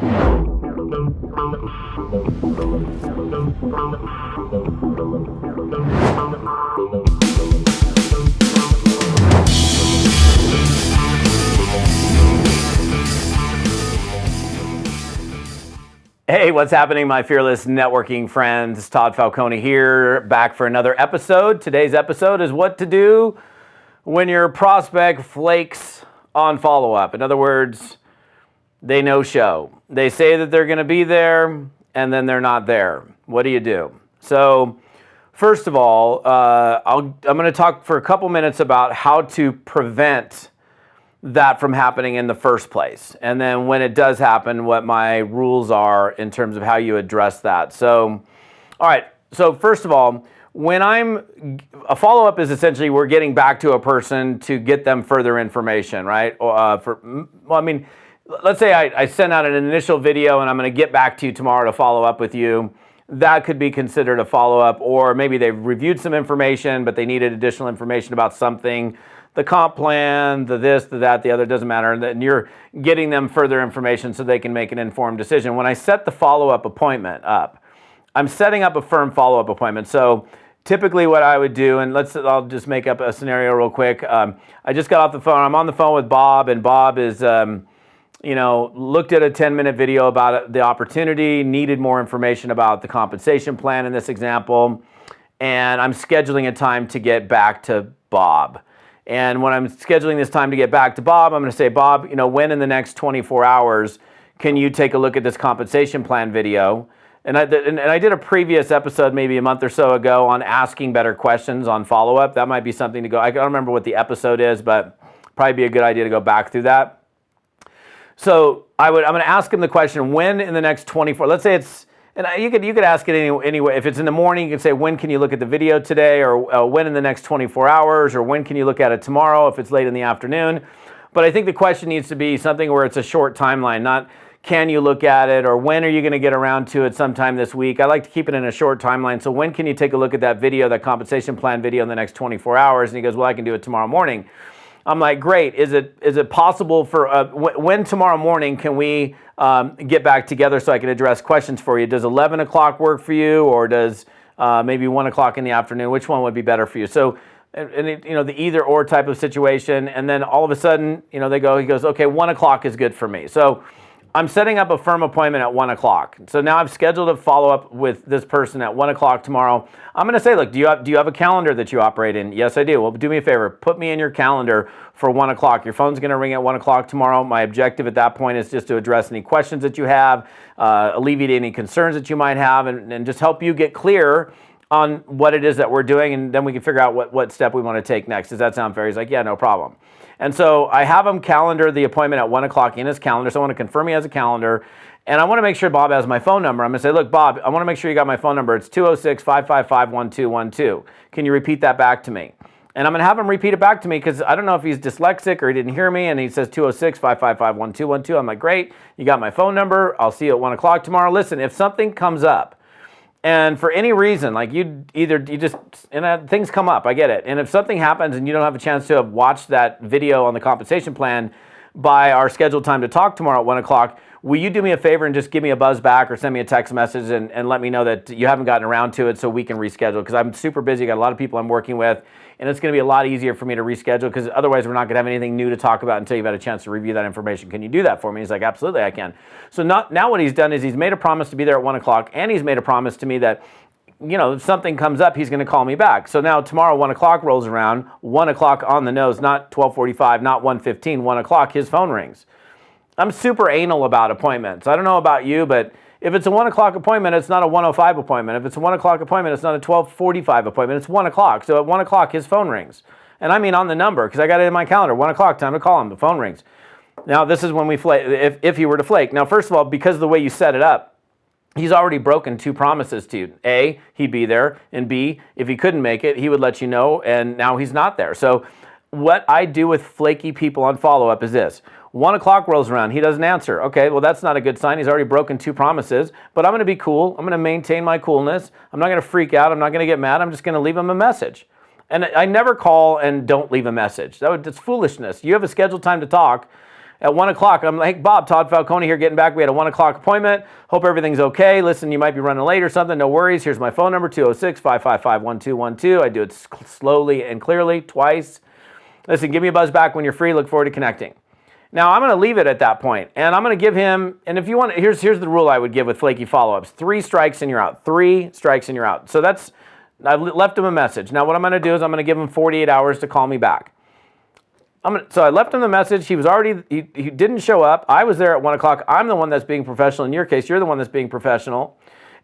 Hey, what's happening, my fearless networking friends? Todd Falcone here, back for another episode. Today's episode is what to do when your prospect flakes on follow-up. In other words, they no-show. They say that they're going to be there, and then they're not there. What do you do? So, first of all, I'm going to talk for a couple minutes about how to prevent that from happening in the first place. And then when it does happen, what my rules are in terms of how you address that. So, all right. So first of all, when a follow-up is essentially we're getting back to a person to get them further information, right? Let's say I send out an initial video and I'm going to get back to you tomorrow to follow up with you. That could be considered a follow-up, or maybe they've reviewed some information, but they needed additional information about something. The comp plan, the this, the that, the other, doesn't matter. And then you're getting them further information so they can make an informed decision. When I set the follow-up appointment up, I'm setting up a firm follow-up appointment. So typically what I would do, and I'll just make up a scenario real quick. I just got off the phone. I'm on the phone with Bob, and Bob is, looked at a 10-minute video about the opportunity, needed more information about the compensation plan in this example, and I'm scheduling a time to get back to Bob. And when I'm scheduling this time to get back to Bob, I'm going to say, Bob, when in the next 24 hours can you take a look at this compensation plan video? And I did a previous episode maybe a month or so ago on asking better questions on follow-up. That might be something to go. I don't remember what the episode is, but probably be a good idea to go back through that. So I'm going to ask him the question, when in the next 24, let's say it's, and you could ask it anyway. If it's in the morning, you can say, when can you look at the video today, or when in the next 24 hours, or when can you look at it tomorrow if it's late in the afternoon. But I think the question needs to be something where it's a short timeline, not can you look at it, or when are you going to get around to it sometime this week. I like to keep it in a short timeline. So when can you take a look at that video, that compensation plan video, in the next 24 hours? And he goes, well, I can do it tomorrow morning. I'm like, great. Is it possible for when tomorrow morning can we get back together so I can address questions for you? Does 11 o'clock work for you, or does maybe 1 o'clock in the afternoon? Which one would be better for you? So, the either or type of situation. And then all of a sudden, he goes, okay, 1 o'clock is good for me. So I'm setting up a firm appointment at 1 o'clock. So now I've scheduled a follow-up with this person at 1 o'clock tomorrow. I'm going to say, look, do you have a calendar that you operate in? Yes, I do. Well, do me a favor. Put me in your calendar for 1 o'clock. Your phone's going to ring at 1 o'clock tomorrow. My objective at that point is just to address any questions that you have, alleviate any concerns that you might have, and just help you get clear on what it is that we're doing, and then we can figure out what step we want to take next. Does that sound fair? He's like, yeah, no problem. And so I have him calendar the appointment at 1 o'clock in his calendar. So I want to confirm he has a calendar. And I want to make sure Bob has my phone number. I'm going to say, look, Bob, I want to make sure you got my phone number. It's 206-555-1212. Can you repeat that back to me? And I'm going to have him repeat it back to me because I don't know if he's dyslexic or he didn't hear me. And he says 206-555-1212. I'm like, great. You got my phone number. I'll see you at 1 o'clock tomorrow. Listen, if something comes up, and for any reason, like things come up, I get it. And if something happens and you don't have a chance to have watched that video on the compensation plan by our scheduled time to talk tomorrow at 1 o'clock, will you do me a favor and just give me a buzz back or send me a text message and let me know that you haven't gotten around to it so we can reschedule? Because I'm super busy, got a lot of people I'm working with, and it's going to be a lot easier for me to reschedule because otherwise we're not going to have anything new to talk about until you've had a chance to review that information. Can you do that for me? He's like, absolutely, I can. So now what he's done is he's made a promise to be there at 1 o'clock, and he's made a promise to me that, if something comes up, he's going to call me back. So now tomorrow, 1 o'clock rolls around, 1 o'clock on the nose, not 12:45, not 1:15, 1 o'clock, his phone rings. I'm super anal about appointments. I don't know about you, but if it's a 1 o'clock appointment, it's not a 1:05 appointment. If it's a 1 o'clock appointment, it's not a 12:45 appointment. It's 1 o'clock. So at 1 o'clock, his phone rings. And I mean on the number, because I got it in my calendar. 1 o'clock, time to call him. The phone rings. Now, this is when we flake, if he were to flake. Now, first of all, because of the way you set it up, he's already broken two promises to you. A, he'd be there, and B, if he couldn't make it, he would let you know, and now he's not there. So what I do with flaky people on follow-up is this. 1 o'clock rolls around, he doesn't answer. Okay, well, that's not a good sign. He's already broken two promises, but I'm going to be cool. I'm going to maintain my coolness. I'm not going to freak out. I'm not going to get mad. I'm just going to leave him a message. And I never call and don't leave a message. That's foolishness. You have a scheduled time to talk, at 1 o'clock, I'm like, hey, Bob, Todd Falcone here, getting back. We had a 1 o'clock appointment. Hope everything's okay. Listen, you might be running late or something. No worries. Here's my phone number, 206-555-1212. I do it slowly and clearly, twice. Listen, give me a buzz back when you're free. Look forward to connecting. Now, I'm going to leave it at that point, and I'm going to give him, and if you want, here's the rule I would give with flaky follow-ups. 3 strikes and you're out. 3 strikes and you're out. So I've left him a message. Now, what I'm going to do is I'm going to give him 48 hours to call me back. So I left him the message. He didn't show up. I was there at 1 o'clock. I'm the one that's being professional. In your case, you're the one that's being professional.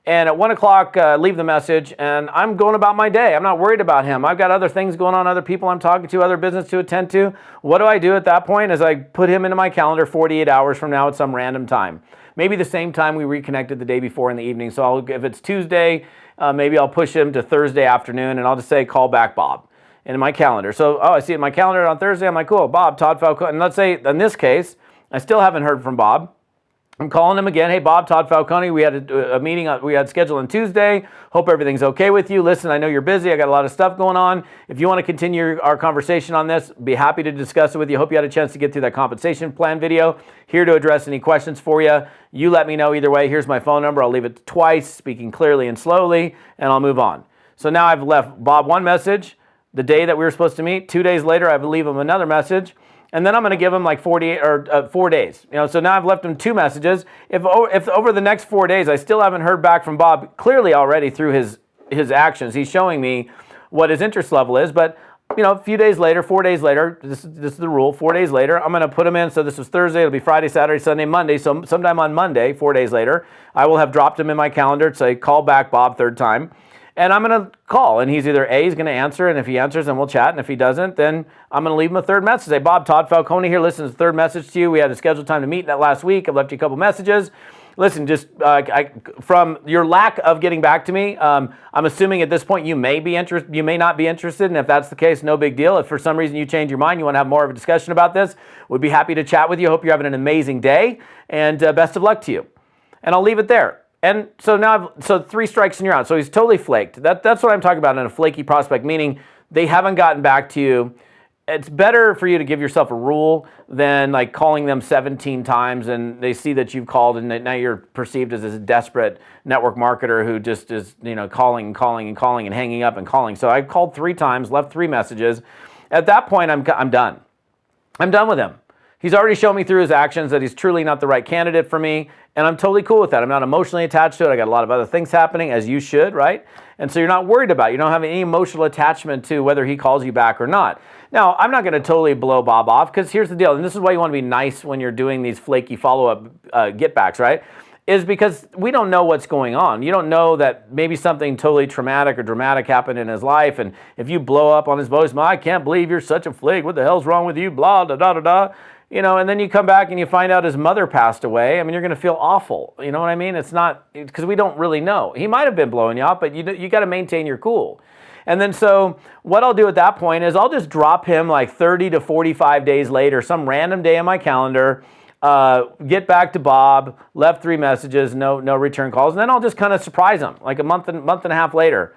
And at 1 o'clock, leave the message, and I'm going about my day. I'm not worried about him. I've got other things going on, other people I'm talking to, other business to attend to. What do I do at that point? Is I put him into my calendar 48 hours from now at some random time. Maybe the same time we reconnected the day before in the evening. So if it's Tuesday, maybe I'll push him to Thursday afternoon, and I'll just say, call back Bob in my calendar. So, I see it in my calendar on Thursday. I'm like, cool, Bob, Todd Falcone. And let's say, in this case, I still haven't heard from Bob. I'm calling him again. Hey, Bob, Todd Falcone, we had a meeting we had scheduled on Tuesday. Hope everything's okay with you. Listen, I know you're busy. I got a lot of stuff going on. If you want to continue our conversation on this, be happy to discuss it with you. Hope you had a chance to get through that compensation plan video. Here to address any questions for you. You let me know either way. Here's my phone number. I'll leave it twice, speaking clearly and slowly, and I'll move on. So now I've left Bob one message the day that we were supposed to meet. 2 days later, I would leave him another message. And then I'm going to give him like 48 or 4 days. So now I've left him 2 messages. If over the next 4 days I still haven't heard back from Bob, clearly already through his actions, he's showing me what his interest level is. But a few days later, 4 days later, this is the rule. 4 days later, I'm going to put him in. So this was Thursday. It'll be Friday, Saturday, Sunday, Monday. So sometime on Monday, 4 days later, I will have dropped him in my calendar to say, call back Bob 3rd time. And I'm going to call, and he's either A, he's going to answer, and if he answers, then we'll chat, and if he doesn't, then I'm going to leave him a 3rd message. Say, Bob, Todd Falcone here. Listen, it's the 3rd message to you. We had a scheduled time to meet that last week. I've left you a couple messages. Listen, just from your lack of getting back to me, I'm assuming at this point you may not be interested, and if that's the case, no big deal. If for some reason you change your mind, you want to have more of a discussion about this, would be happy to chat with you. Hope you're having an amazing day, and best of luck to you. And I'll leave it there. And so now, 3 strikes and you're out. So he's totally flaked. That's what I'm talking about in a flaky prospect, meaning they haven't gotten back to you. It's better for you to give yourself a rule than like calling them 17 times and they see that you've called and now you're perceived as this desperate network marketer who just is, calling and hanging up and calling. So I called 3 times, left 3 messages. At that point, I'm done. I'm done with him. He's already shown me through his actions that he's truly not the right candidate for me, and I'm totally cool with that. I'm not emotionally attached to it. I got a lot of other things happening, as you should, right? And so you're not worried about it. You don't have any emotional attachment to whether he calls you back or not. Now, I'm not going to totally blow Bob off, because here's the deal, and this is why you want to be nice when you're doing these flaky follow-up get-backs, right? Is because we don't know what's going on. You don't know that maybe something totally traumatic or dramatic happened in his life, and if you blow up on his voice, I can't believe you're such a flake. What the hell's wrong with you? Blah, da, da, da, da. And then you come back and you find out his mother passed away. I mean, you're going to feel awful. You know what I mean? It's not, because we don't really know. He might have been blowing you up, but you got to maintain your cool. And then so what I'll do at that point is I'll just drop him like 30 to 45 days later, some random day on my calendar, get back to Bob, left 3 messages, no return calls, and then I'll just kind of surprise him like a month and a half later.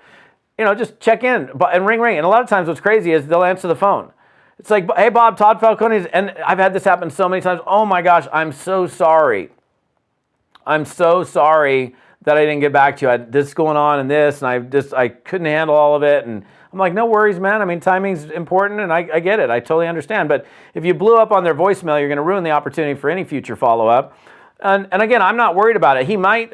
Just check in and ring. And a lot of times what's crazy is they'll answer the phone. It's like, hey, Bob, Todd Falcone, and I've had this happen so many times. Oh my gosh, I'm so sorry. I'm so sorry that I didn't get back to you. I had this going on and this, and I couldn't handle all of it. And I'm like, no worries, man. I mean, timing's important, and I get it. I totally understand. But if you blew up on their voicemail, you're going to ruin the opportunity for any future follow-up. And again, I'm not worried about it. He might,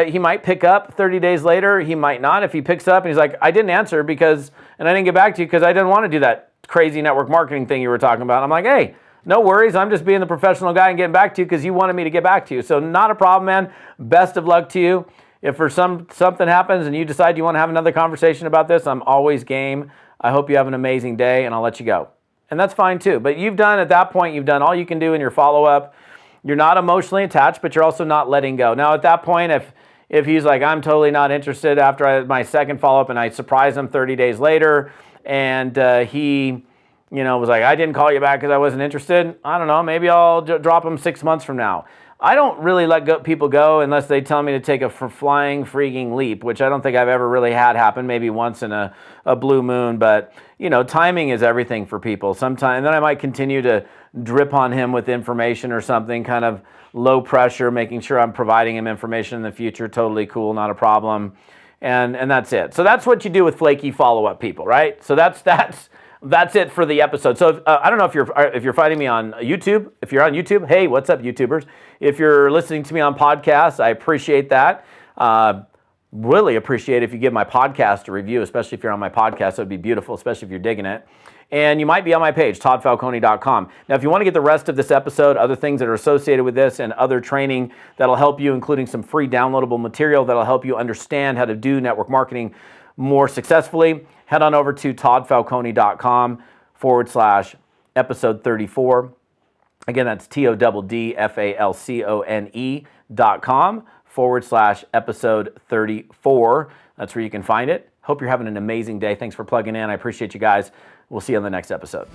he might pick up 30 days later. He might not. If he picks up and he's like, I didn't answer and I didn't get back to you because I didn't want to do that crazy network marketing thing you were talking about. I'm like, hey, no worries. I'm just being the professional guy and getting back to you because you wanted me to get back to you. So not a problem, man. Best of luck to you. If for something happens and you decide you want to have another conversation about this, I'm always game. I hope you have an amazing day, and I'll let you go. And that's fine too. But at that point, you've done all you can do in your follow-up. You're not emotionally attached, but you're also not letting go. Now, at that point, if he's like, I'm totally not interested after my second follow-up and I surprise him 30 days later, and he was like, I didn't call you back because I wasn't interested. I don't know. Maybe I'll drop him 6 months from now. I don't really let people go unless they tell me to take a flying freaking leap, which I don't think I've ever really had happen, maybe once in a blue moon. But, timing is everything for people. Sometimes, and then I might continue to drip on him with information or something, kind of low pressure, making sure I'm providing him information in the future. Totally cool, not a problem. And that's it. So that's what you do with flaky follow-up people, right? So that's it for the episode. So I don't know if you're finding me on YouTube. If you're on YouTube, hey, what's up, YouTubers? If you're listening to me on podcasts, I appreciate that. Really appreciate if you give my podcast a review, especially if you're on my podcast. That would be beautiful, especially if you're digging it. And you might be on my page, toddfalcone.com. Now, if you want to get the rest of this episode, other things that are associated with this, and other training that'll help you, including some free downloadable material that'll help you understand how to do network marketing more successfully, head on over to toddfalcone.com/episode 34. Again, that's toddfalcone.com/episode 34. That's where you can find it. Hope you're having an amazing day. Thanks for plugging in. I appreciate you guys. We'll see you on the next episode.